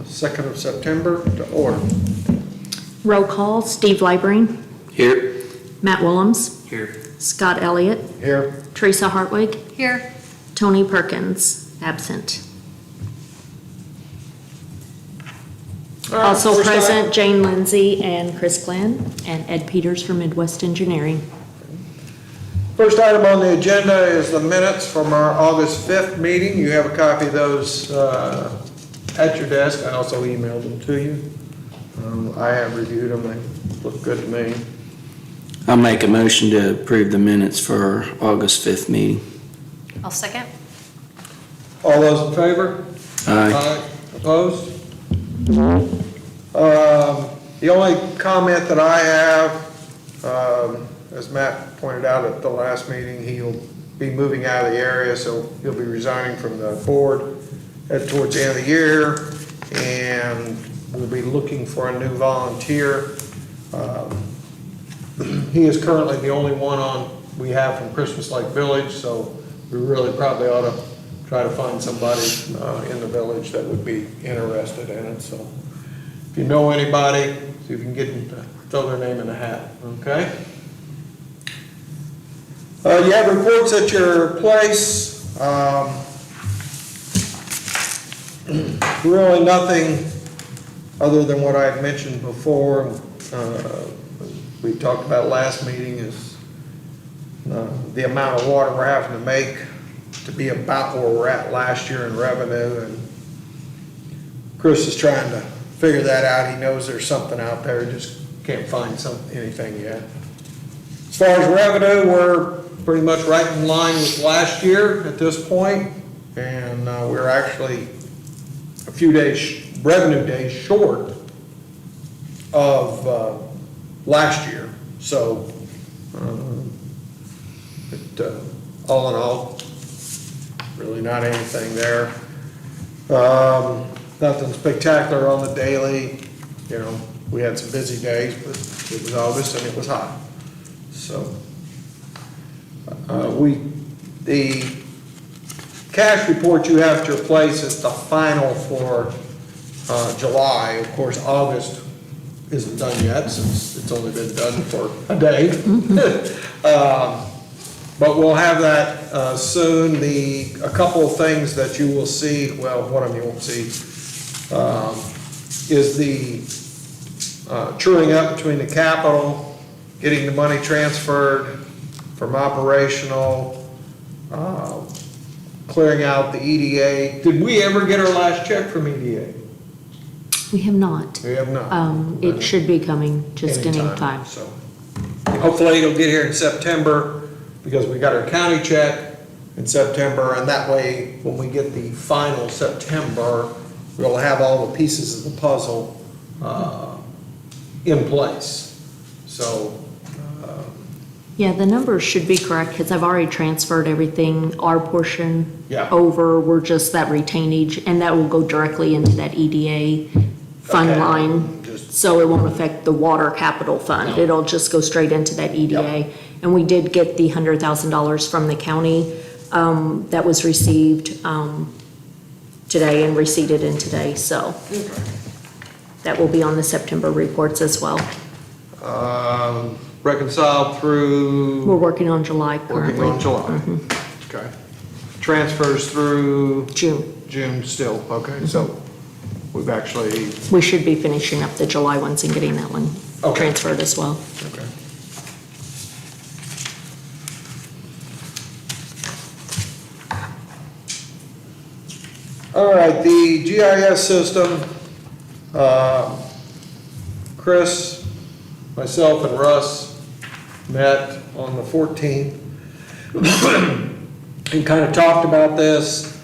2nd of September to order. Roll call, Steve Librine, Here. Matt Willems, Here. Scott Elliott, Here. Teresa Hartwig, Here. Tony Perkins, absent. All right, Also first present, item- Jane Lindsay and Chris Glenn, and Ed Peters from Midwest Engineering. First item on the agenda is the minutes from our August 5th meeting. You have a copy of those at your desk. I also emailed them to you. I have reviewed them. They look good to me. I'll make a motion to approve the minutes for our August 5th meeting. I'll second. All those in favor? Aye. Opposed? The only comment that I have, as Matt pointed out at the last meeting, he'll be moving out of the area, so he'll be resigning from the board towards the end of the year, and we'll be looking for a new volunteer. He is currently the only one we have from Christmas Lake Village, so we really probably ought to try to find somebody in the village that would be interested in it. So if you know anybody, see if you can get them to throw their name in the hat, okay? You have reports at your place. Really nothing other than what I had mentioned before. We talked about last meeting is the amount of water we're having to make to be about where we're at last year in revenue, and Chris is trying to figure that out. He knows there's something out there, just can't find anything yet. As far as revenue, we're pretty much right in line with last year at this point, and we're actually a few days, revenue days short of last year. So all in all, really not anything there. Nothing spectacular on the daily. You know, we had some busy days, but it was August and it was hot. So the cash report you have to replace is the final for July. Of course, August isn't done yet since it's only been done for a day. But we'll have that soon. A couple of things that you will see, well, one of them you won't see, is the truing up between the capital, getting the money transferred from operational, clearing out the EDA. Did we ever get our last check from EDA? We have not. We have not. It should be coming just any time. So hopefully it'll get here in September, because we got our county check in September, and that way when we get the final September, we'll have all the pieces of the puzzle in place. So Yeah, the numbers should be correct because I've already transferred everything, our portion Yeah. over. We're just that retainage, and that will go directly into that EDA fund Okay. line. So it won't affect the water capital fund. No. It'll just go straight into that EDA. Yep. And we did get the $100,000 from the county that was received today and receipted in today. So that will be on the September reports as well. reconciled through. We're working on July currently. Working on July. Okay. Transfers through June. Still, okay, so we've actually, We should be finishing up the July ones and getting that one Okay. transferred as well. okay. All right, the GIS system, Chris, myself, and Russ met on the 14th and kind of talked about this.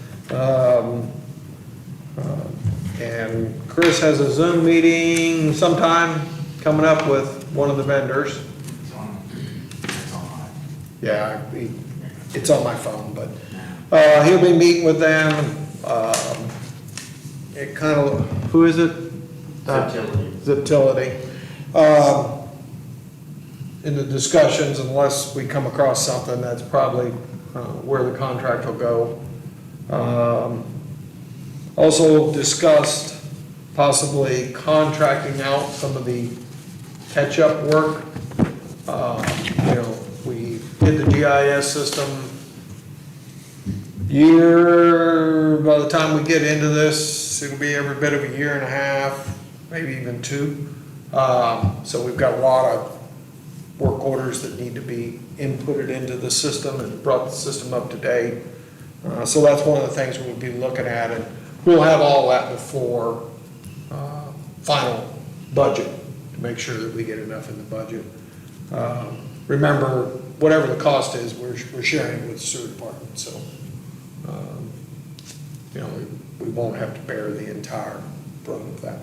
And Chris has a Zoom meeting sometime coming up with one of the vendors. Yeah, it's on my phone, but he'll be meeting with them. It kind of, who is it? Ziptility. In the discussions, unless we come across something, that's probably where the contract will go. Also discussed possibly contracting out some of the catch-up work. You know, we did the GIS system by the time we get into this, it'll be every bit of a year and a half, maybe even 2. So we've got a lot of work orders that need to be inputted into the system and brought the system up to date. So that's one of the things we'll be looking at, and we'll have all that before final budget to make sure that we get enough in the budget. Remember, whatever the cost is, we're sharing it with the sewer department, so, you know, we won't have to bear the entire brunt of that.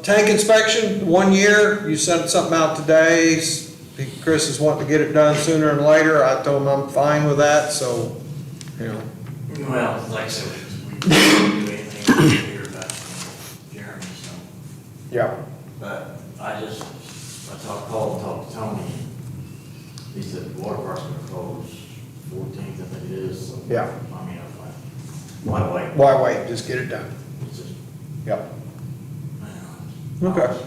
Tank inspection, 1 year, you sent something out today. Chris is wanting to get it done sooner than later. I told him I'm fine with that, so, you know. Well, like I said, we didn't do anything here about Jeremy, so. Yeah. But I called to Tony. He said the water park's gonna close 14th, I think it is, so. Yeah. I mean, I was like, why wait? Why wait, just get it done. It's just, Yep. I Okay. don't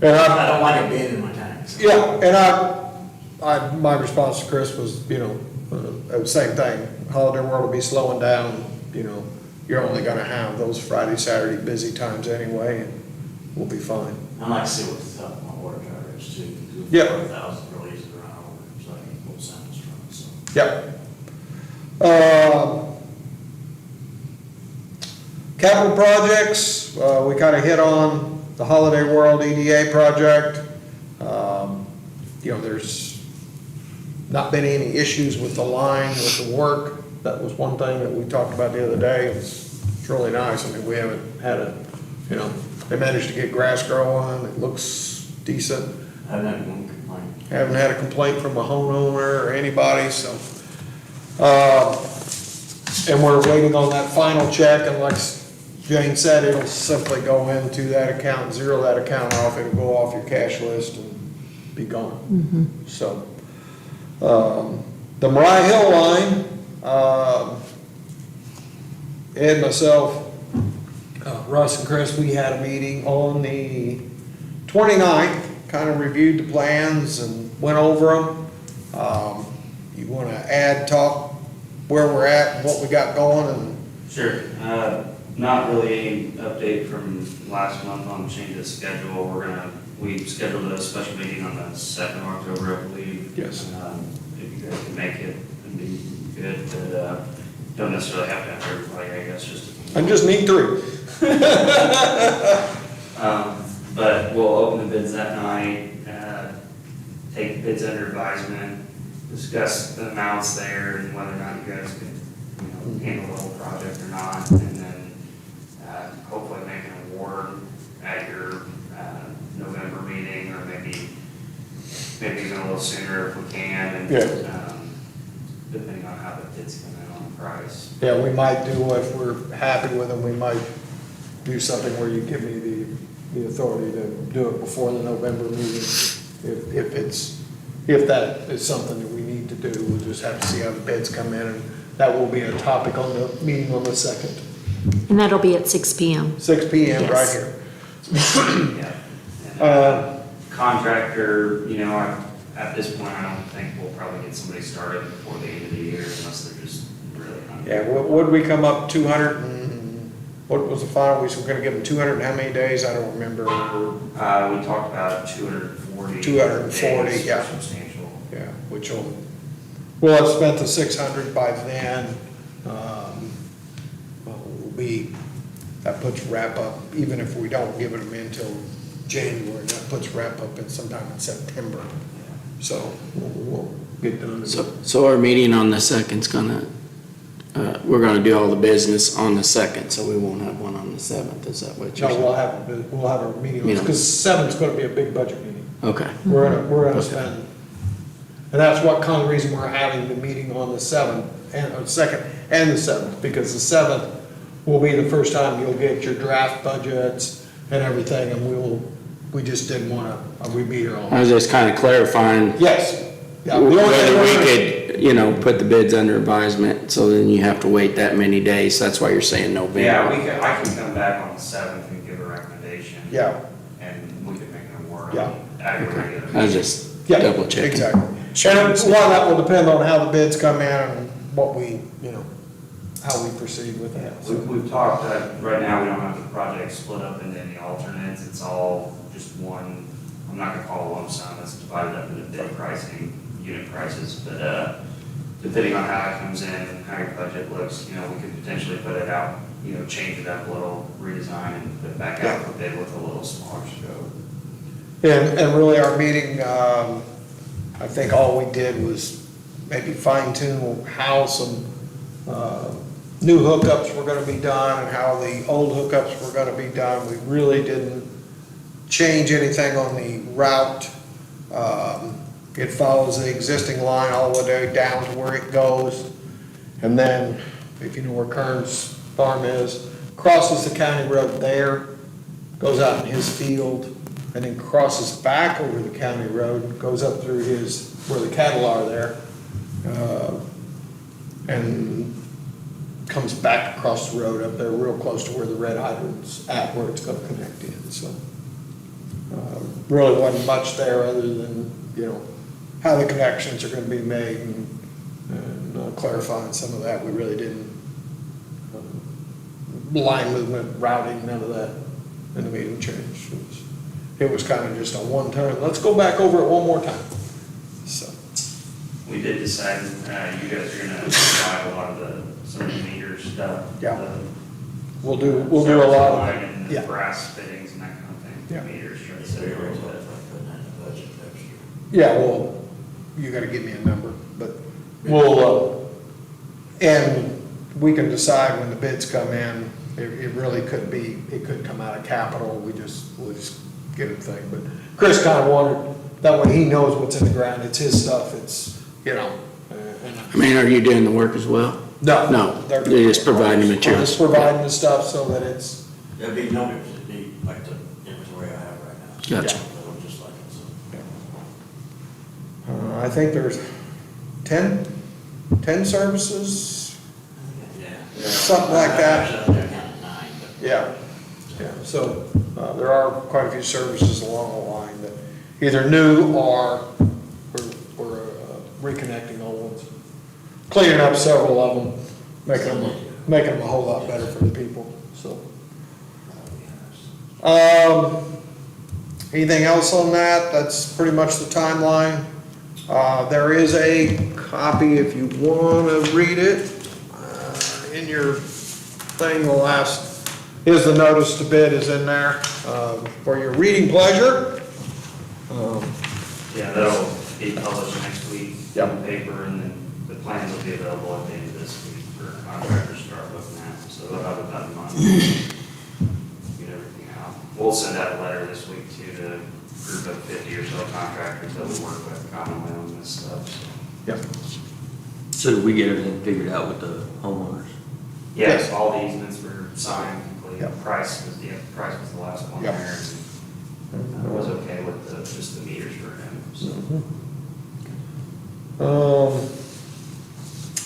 And know. I don't like it being in my tanks. yeah, and my response to Chris was, you know, same thing. Holiday World will be slowing down, you know, you're only gonna have those Friday, Saturday busy times anyway, and we'll be fine. I like to see what the top of my water tower is too. Yeah. 4,000 really easy to run over, so I can pull samples from it, so. Yep. Capital projects, we kind of hit on the Holiday World EDA project. You know, there's not been any issues with the line, with the work. That was one thing that we talked about the other day. It's really nice. I mean, we haven't had you know, they managed to get grass growing. It looks decent. I haven't had one complaint. Haven't had a complaint from a homeowner or anybody, so. And we're waiting on that final check, and like Jane said, it'll simply go into that account, zero that account off, it'll go off your cash list and be gone. So, the Mariah Hill line, Ed, myself, Russ and Chris, we had a meeting on the 29th, kind of reviewed the plans and went over them. You wanna talk where we're at, and what we got going, and Sure. Not really any update from last month on the change of schedule. We scheduled a special meeting on the 2nd of October, I believe. Yes. If you guys can make it, it'd be good, but, don't necessarily have to have everybody, I guess, just. I just need 3. But we'll open the bids that night, take bids under advisement, discuss the amounts there and whether or not you guys can, you know, handle the whole project or not, and then, hopefully make an award at your, November meeting, or maybe even a little sooner if we can, and, depending on how the bids come in on the price. Yeah, we might do, if we're happy with them, we might do something where you give me the authority to do it before the November meeting. If that is something that we need to do, we'll just have to see how the bids come in, and that will be a topic on the meeting on the 2nd. And that'll be at 6 PM. 6 PM right Yes. here. Yeah. And, contractor, you know, at this point, I don't think we'll probably get somebody started before the end of the year unless they're just really not. Yeah, would we come up 200 and, what was the final, we were gonna give them 200 and how many days, I don't remember. We talked about 240. 240, days, yeah. Substantial. Yeah, which we'll have spent the 600 by then. That puts wrap up, even if we don't give them until January, that puts wrap up in sometime in September. So we'll get done. So our meeting on the 2nd's gonna, we're gonna do all the business on the 2nd, so we won't have one on the 7th, is that what you're No, saying? we'll have a meeting, Meeting. because 7th's gonna be a big budget meeting. Okay, We're gonna spend, and that's what kind of reason we're having the meeting on the 7th, and, 2nd, and the 7th, because the 7th will be the first time you'll get your draft budgets and everything, and we just didn't wanna, we meet her I on. was just kinda clarifying Yes. Yeah, the only thing whether we we're- could you know, put the bids under advisement, so then you have to wait that many days. That's why you're saying November. Yeah, I can come back on the 7th and give a recommendation. Yeah, And we can make an award. Yeah. Aggregate. I was just yeah, double checking. exactly. And a lot of that will depend on how the bids come in and what we, you know, how we proceed with that. We've talked, right now, we don't have the project split up into any alternates, it's all just one, I'm not gonna call it a lump sum, it's divided up into bid pricing, unit prices, but, depending on how it comes in and how your budget looks, you know, we could potentially put it out, you know, change it up a little, redesign and put it back out for bid with a little smaller scope. And really our meeting, I think all we did was maybe fine tune how some, new hookups were gonna be done and how the old hookups were gonna be done. We really didn't change anything on the route. It follows the existing line all the way down to where it goes. And then, if you know where Kern's farm is, crosses the county road there, goes out in his field, and then crosses back over the county road, goes up through his, where the cattle are there, and comes back across the road up there, real close to where the red hydrant's at, where it's gonna connect in, so. Really wasn't much there other than, you know, how the connections are gonna be made and clarifying some of that. We really didn't, line movement, routing, none of that in the meeting changed. It was kind of just a one turn, let's go back over it one more time, so. We did decide, you guys are gonna provide a lot of some of the meter stuff. Yeah. the We'll do a lot of line that, and the yeah. brass fittings and that kind of thing. Yeah. Meters, trying to So save you're a always little like bit. putting that in the budget next year. Yeah, well, you gotta give me a number, but we'll, and we can decide when the bids come in. It really could be, it could come out of capital, we'll just get a thing, but Chris kinda wanted, that way he knows what's in the ground, it's his stuff, it's, you know. I mean, are you doing the work as well? No. They're just providing the materials. Just providing the stuff so that it's, There'd be no difference, it'd be like the inventory I have right now. Gotcha. It'll just like it, so. I think there's 10 services, Yeah. Something like that. Actually, I'm counting 9, but. yeah. So, there are quite a few services along the line that either new or we're reconnecting old ones. Cleaning up several of them, making them a whole lot better for the people, so. Anything else on that? That's pretty much the timeline. There is a copy if you wanna read it, in your thing, the last, is the notice to bid is in there, for your reading pleasure. Yeah, that'll be published next week Yep. in the paper, and then the plans will be available at the end of this week for contractors to start looking at, so they'll have about a month to get everything out. We'll send out a letter this week too to a group of 50 or so contractors that we work with commonly on this stuff, so. Yep. So did we get everything figured out with the homeowners? Yes, Yes. all the easements were signed, complete. Yep. Price was the last one Yep. there. And I was okay with just the meters for him, so.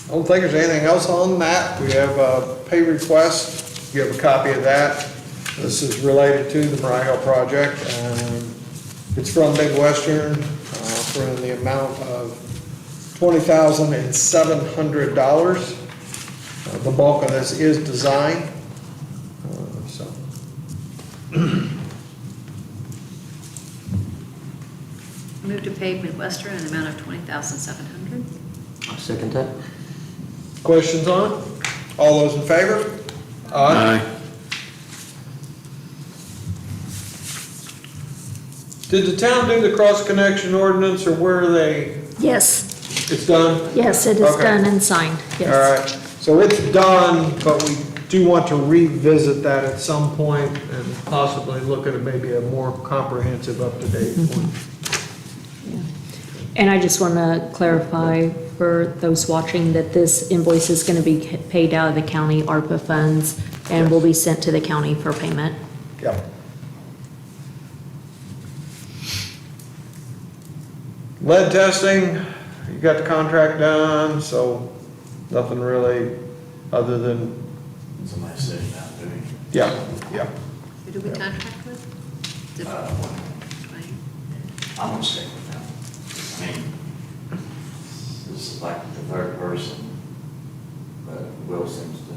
I don't think there's anything else on that. We have a pay request. You have a copy of that. This is related to the Mariah Hill project. It's from Big Western, for the amount of $20,700. The bulk of this is design, so. Move to pay Midwestern an amount of $20,700. I second that. Questions on it? All those in favor? Aye. Did the town do the cross-connection ordinance, or where are they? Yes, It's done? yes, it is Okay. done and signed, yes. All right, so it's done, but we do want to revisit that at some point and possibly look at maybe a more comprehensive, up-to-date one. And I just want to clarify for those watching that this invoice is going to be paid out of the county ARPA funds and will be sent to the county for payment. Yep. Lead testing, you got the contract done, so nothing really other than, Somebody sitting down doing. yeah, yeah. Who do we contract with? Is it Twain? I'm gonna stick with them. I mean, this is like the third person, but Will seems to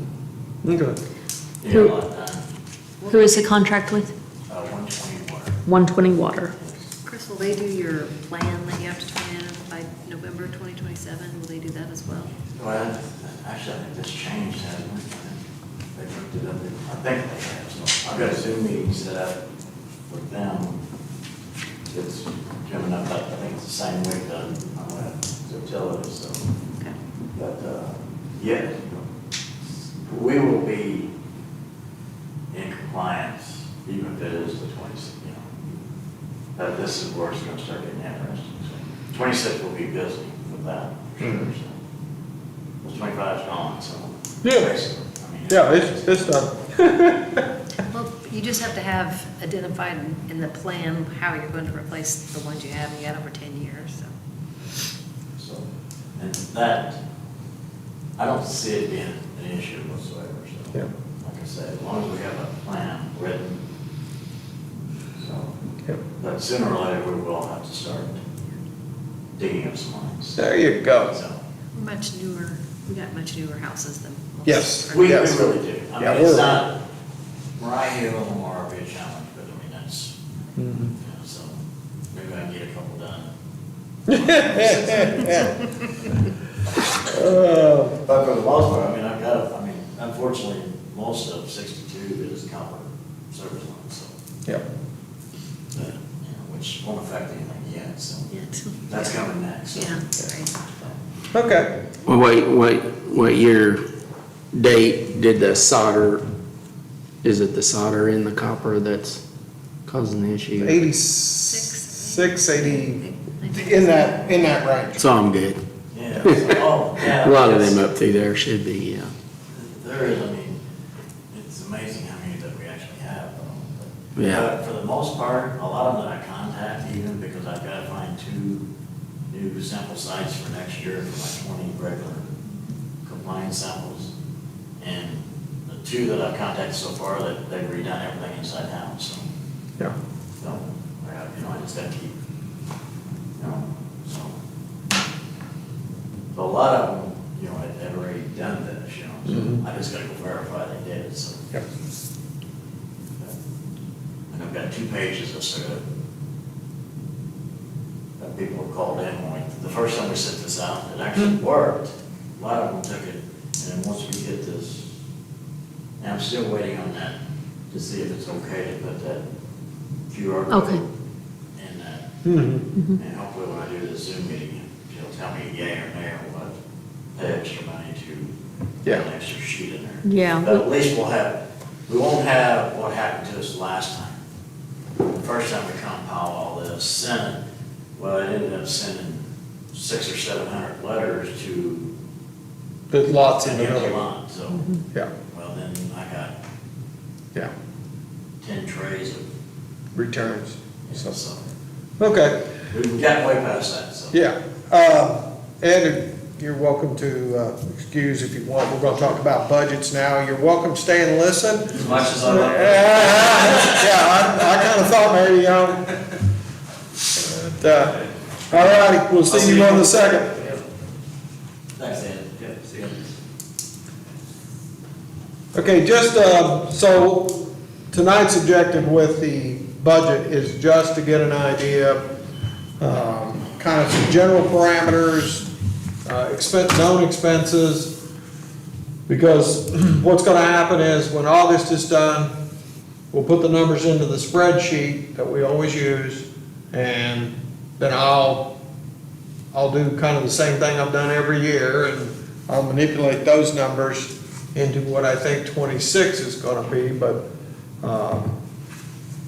Okay. get a lot done. Who is the contract with? 120 water. 120 Water. Chris, will they do your plan that you have to turn in by November 2027? Will they do that as well? Well, actually, I think this changed, hasn't it? They looked it up, I think they have, so I've got a Zoom meeting set up with them. It's coming up, I think it's the same week that I'm at utility, so. Okay. But, yeah, we will be in compliance, even if it is the 26th, you know. But this is where it's gonna start getting interesting. So 26th will be busy with that, for sure, so. The 25's gone, so. Yeah. Basically, I mean. Yeah, it's done. Well, you just have to have identified in the plan how you're going to replace the ones you have, and you had over 10 years, so. So, and that, I don't see it being an issue whatsoever, so. Yeah. Like I said, as long as we have a plan written, so. Yep. But sooner or later, we will have to start digging up some lines. There you go. So, We're much newer, we got much newer houses than most. Yes. we Yes. really do. I Yeah, mean, it's we're- not, Mariah Hill and Lamar will be a challenge, but I mean, that's, you know, so maybe I can get a couple done. But for the most part, I mean, unfortunately, most of 62 is copper service line, so, Yep. you know, which won't affect anything yet, so Yeah, that's coming next. so. yeah, right. Okay. Well, what year date did the solder, is it the solder in the copper that's causing the issue? 86, 80, in that range. So I'm good. Yeah, so, oh, yeah. A lot of it's- them up through there should be, yeah. There is, I mean, it's amazing how many that we actually have, though. But, Yeah. For the most part, a lot of them that I contact even, because I've got to find 2 new sample sites for next year for my 20 regular compliance samples. And the 2 that I've contacted so far, that they've redone everything inside the house, so. Yeah. So, you know, I just gotta keep, you know, so. So a lot of them, you know, have already done this, you know, so I just gotta go verify they did it, so. Yep. And I've got 2 pages of sort of, that people have called in, when the first time we sent this out, it actually worked. A lot of them took it, and then once we get this, and I'm still waiting on that to see if it's okay to put that QR code Okay. in that. Mhm. And hopefully when I do the Zoom meeting, she'll tell me yay or nay or what, pay extra money to Yeah. get an extra sheet in there. Yeah. But at least we won't have what happened to us last time. The first time we compiled all this, sent it, well, I ended up sending 600 or 700 letters to There's lots in an the empty middle. lot, so, Yeah, well, then I got yeah, 10 trays of, returns. so, Okay, we've gotten way past that, so. yeah. Ed, you're welcome to excuse if you want. We're gonna talk about budgets now. You're welcome to stay and listen. As much as I love it. Yeah, I kind of thought maybe, but, all righty, we'll see you on the 2nd. Thanks, Ed. Yeah, see you. Okay, just, so tonight's objective with the budget is just to get an idea, kind of some general parameters, known expenses, because what's gonna happen is when August is done, we'll put the numbers into the spreadsheet that we always use, and then I'll do kind of the same thing I've done every year, and I'll manipulate those numbers into what I think 26 is gonna be, but,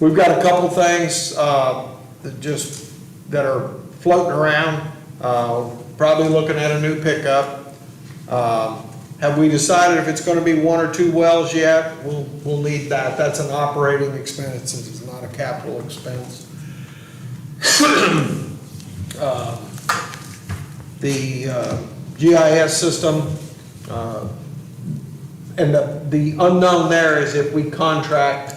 we've got a couple things, that are floating around, probably looking at a new pickup. Have we decided if it's gonna be 1 or 2 wells yet? We'll need that, that's an operating expense, it's not a capital expense. the GIS system, and the unknown there is if we contract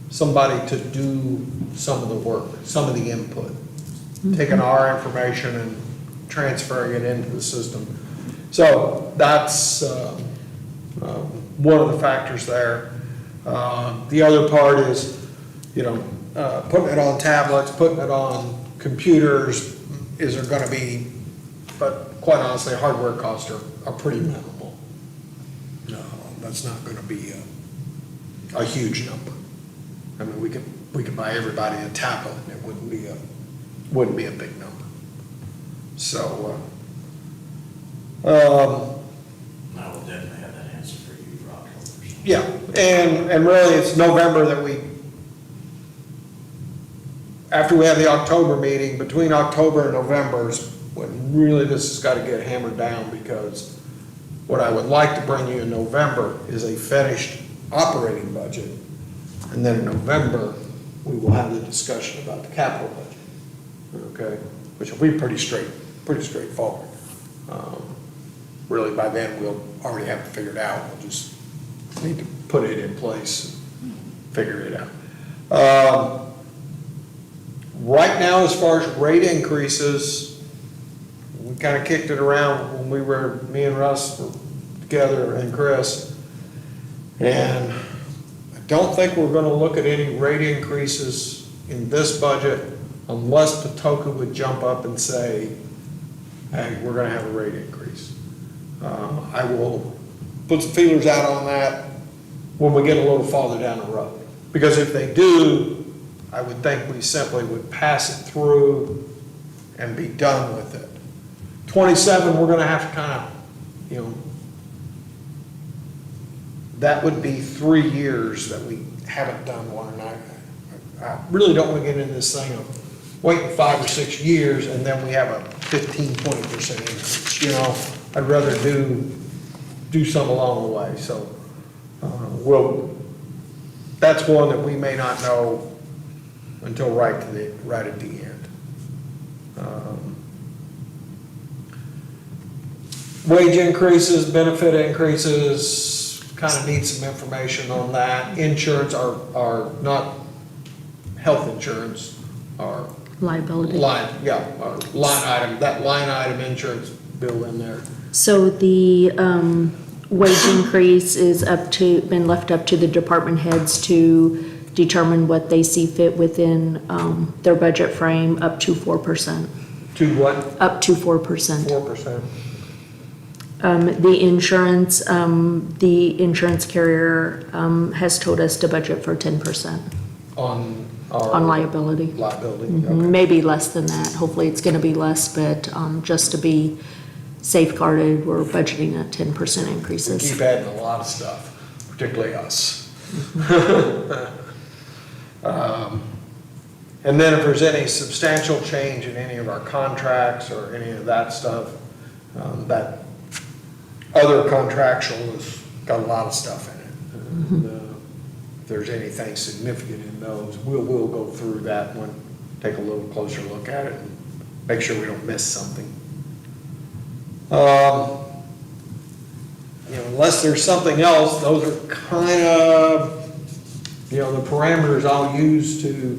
somebody to do some of the work, some of the input, taking our information and transferring it into the system. So that's one of the factors there. The other part is, you know, putting it on tablets, putting it on computers. Is there gonna be, but quite honestly, hardware costs are pretty minimal. No, that's not gonna be a huge number. I mean, we could buy everybody a tablet and it wouldn't be a big number. So, I will definitely have that answer for you for October. yeah, and really it's November that after we have the October meeting, between October and November is when really this has got to get hammered down, because what I would like to bring you in November is a finished operating budget. And then in November, we will have the discussion about the capital budget, okay? Which will be pretty straightforward. Really, by then, we'll already have it figured out. We'll just need to put it in place and figure it out. Right now, as far as rate increases, we kind of kicked it around when me and Russ were together and Chris. And I don't think we're gonna look at any rate increases in this budget unless Patoka would jump up and say, hey, we're gonna have a rate increase. I will put some feelers out on that when we get a little farther down the road. Because if they do, I would think we simply would pass it through and be done with it. 27, we're gonna have to kind of, that would be 3 years that we haven't done one. And I really don't want to get into this thing of waiting 5 or 6 years and then we have a 15-20% increase, I'd rather do some along the way. So, that's one that we may not know until right at the end. Wage increases, benefit increases, kind of need some information on that. Insurance are not health insurance, are Liability. line item, that line item insurance bill in there. So the wage increase is been left up to the department heads to determine what they see fit within their budget frame, up to 4%. To what? Up to 4%. 4%. The insurance carrier has told us to budget for 10% On our. on liability. Liability, Mhm, okay. Maybe less than that. Hopefully it's gonna be less, but just to be safeguarded, we're budgeting at 10% We increases. keep adding a lot of stuff, particularly us. And then if there's any substantial change in any of our contracts or any of that stuff, that other contractual has got a lot of stuff in it. And, if there's anything significant in those, we'll go through that one, take a little closer look at it and make sure we don't miss something. Unless there's something else, those are kind of, the parameters I'll use to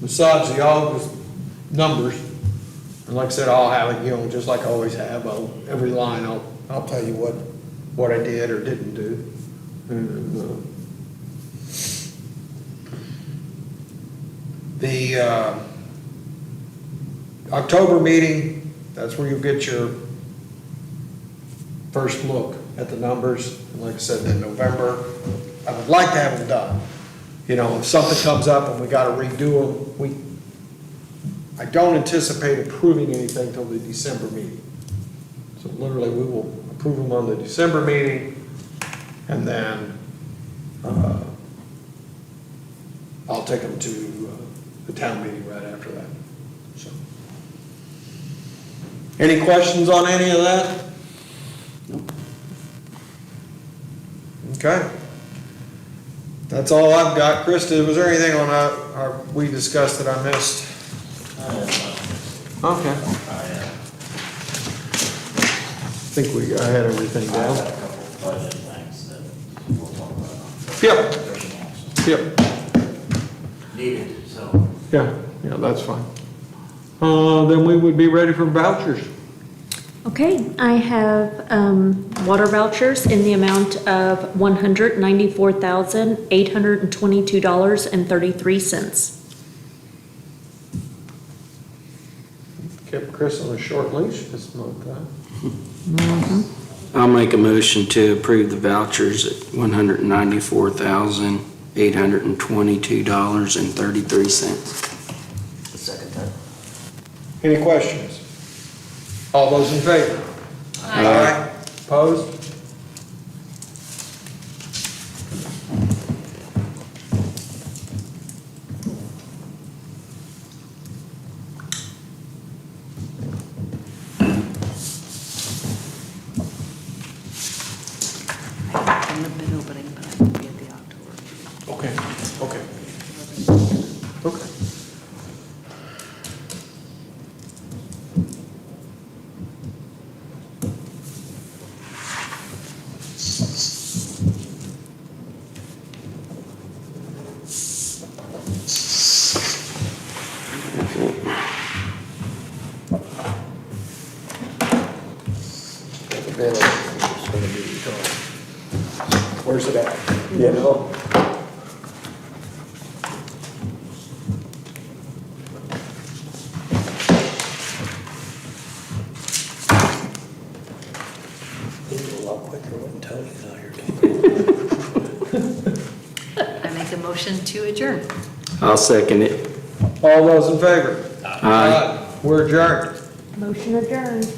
massage the August numbers. And like I said, I'll have it, just like I always have, every line, I'll tell you what I did or didn't do. And, the October meeting, that's where you'll get your first look at the numbers. And like I said, in November, I would like to have them done. If something comes up and we gotta redo them, I don't anticipate approving anything till the December meeting. So literally, we will approve them on the December meeting, and then I'll take them to the town meeting right after that. So, any questions on any of that? Okay. That's all I've got. Krista, was there anything on we discussed that I missed? Okay. think I had everything I down. got a couple of budget things that we'll talk about. Yep. There's Yep, needed, so. yeah, that's fine. Then we would be ready for vouchers. Okay, I have water vouchers in the amount of $194,822.33. Kept Chris on a short leash this month, huh? I'll make a motion to approve the vouchers at $194,822.33. Second time. Any questions? All those in favor? Aye. Opposed? I'm not been opening, but I will be at the October. Okay, okay. Okay. Where's it at? You know? A lot quicker when Tony's out here. I make a motion to adjourn. I'll second it. All those in favor? Aye. We're adjourned. Motion adjourned.